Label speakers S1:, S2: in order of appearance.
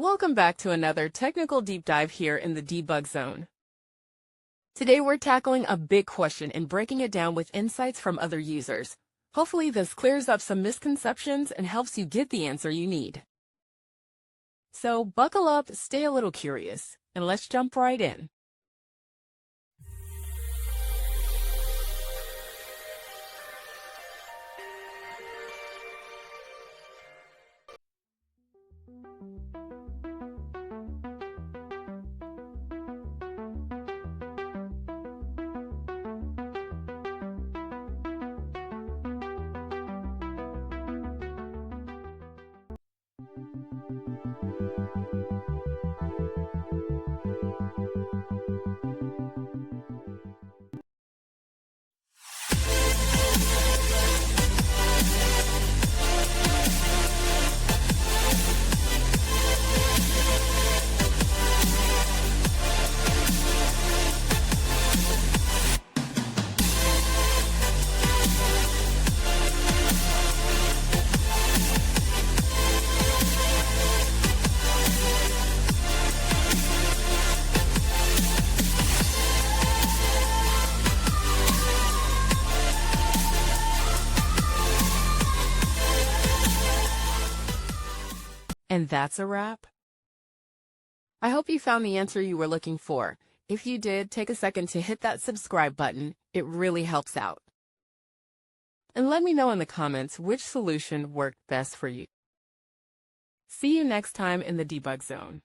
S1: Welcome back to another technical deep dive here in the debug zone. Today we're tackling a big question and breaking it down with insights from other users. Hopefully this clears up some misconceptions and helps you get the answer you need. So buckle up, stay a little curious, and let's jump right in. And that's a wrap. I hope you found the answer you were looking for. If you did, take a second to hit that subscribe button. It really helps out. And let me know in the comments which solution worked best for you. See you next time in the debug zone.